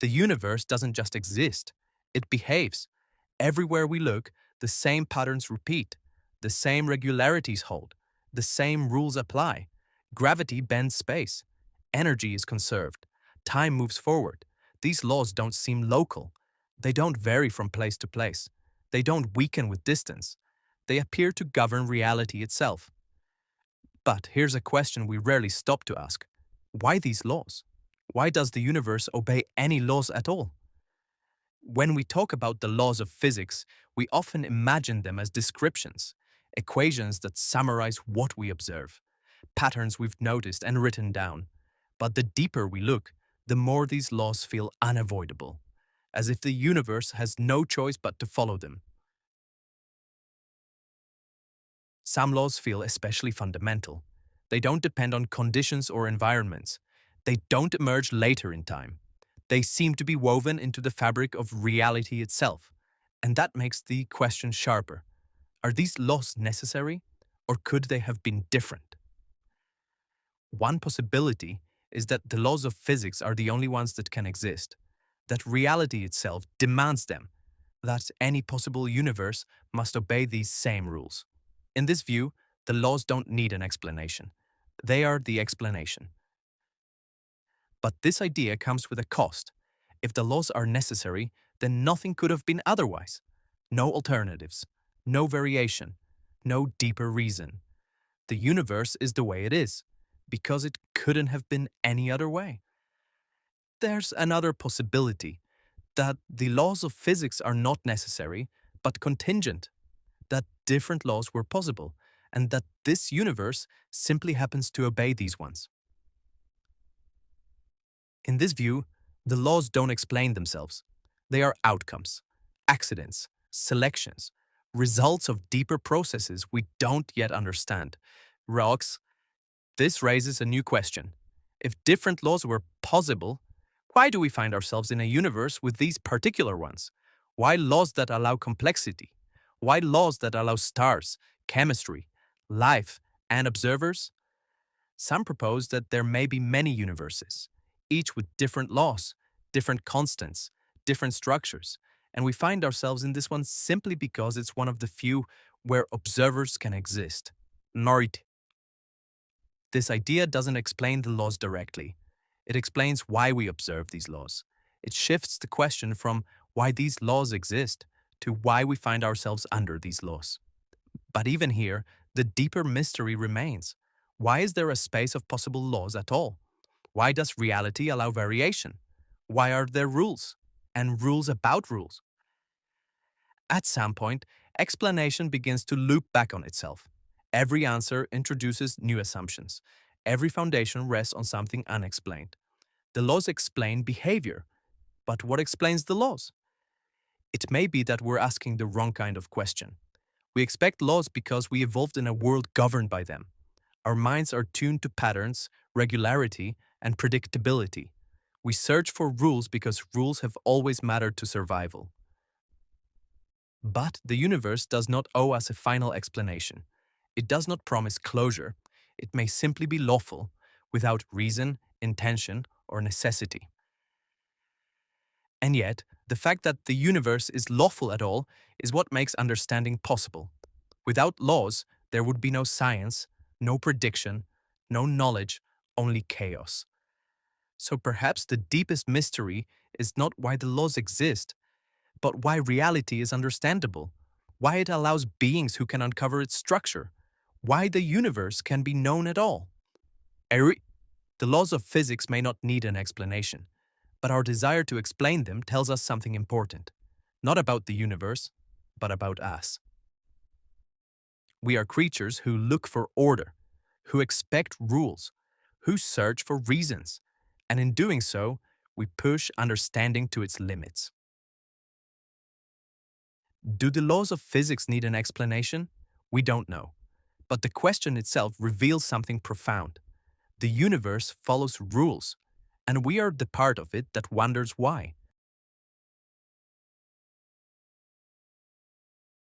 The universe doesn't just exist, it behaves. Everywhere we look, the same patterns repeat, the same regularities hold, the same rules apply. Gravity bends space, energy is conserved, time moves forward. These laws don't seem local. They don't vary from place to place. They don't weaken with distance. They appear to govern reality itself. But here's a question we rarely stop to ask. Why these laws? Why does the universe obey any laws at all? When we talk about the laws of physics, we often imagine them as descriptions, equations that summarize what we observe, patterns we've noticed and written down. But the deeper we look, the more these laws feel unavoidable, as if the universe has no choice but to follow them. Some laws feel especially fundamental. They don't depend on conditions or environments. They don't emerge later in time. They seem to be woven into the fabric of reality itself. And that makes the question sharper. Are these laws necessary, or could they have been different? One possibility is that the laws of physics are the only ones that can exist, that reality itself demands them, that any possible universe must obey these same rules. In this view, the laws don't need an explanation. They are the explanation. But this idea comes with a cost. If the laws are necessary, then nothing could have been otherwise. No alternatives, no variation, no deeper reason. The universe is the way it is, because it couldn't have been any other way. There's another possibility, that the laws of physics are not necessary, but contingent, that different laws were possible, and that this universe simply happens to obey these ones. In this view, the laws don't explain themselves. They are outcomes, accidents, selections, results of deeper processes we don't yet understand. Rocks, this raises a new question. If different laws were possible, why do we find ourselves in a universe with these particular ones? Why laws that allow complexity? Why laws that allow stars, chemistry, life, and observers? Some propose that there may be many universes, each with different laws, different constants, different structures, and we find ourselves in this one simply because it's one of the few where observers can exist. Norit. This idea doesn't explain the laws directly. It explains why we observe these laws. It shifts the question from why these laws exist to why we find ourselves under these laws. But even here, the deeper mystery remains. Why is there a space of possible laws at all? Why does reality allow variation? Why are there rules? And rules about rules? At some point, explanation begins to loop back on itself. Every answer introduces new assumptions. Every foundation rests on something unexplained. The laws explain behavior. But what explains the laws? It may be that we're asking the wrong kind of question. We expect laws because we evolved in a world governed by them. Our minds are tuned to patterns, regularity, and predictability. We search for rules because rules have always mattered to survival. But the universe does not owe us a final explanation. It does not promise closure. It may simply be lawful, without reason, intention, or necessity. And yet, the fact that the universe is lawful at all is what makes understanding possible. Without laws, there would be no science, no prediction, no knowledge, only chaos. So perhaps the deepest mystery is not why the laws exist, but why reality is understandable, why it allows beings who can uncover its structure, why the universe can be known at all. The laws of physics may not need an explanation, but our desire to explain them tells us something important, not about the universe, but about us. We are creatures who look for order, who expect rules, who search for reasons, and in doing so, we push understanding to its limits. Do the laws of physics need an explanation? We don't know. But the question itself reveals something profound. The universe follows rules, and we are the part of it that wonders why.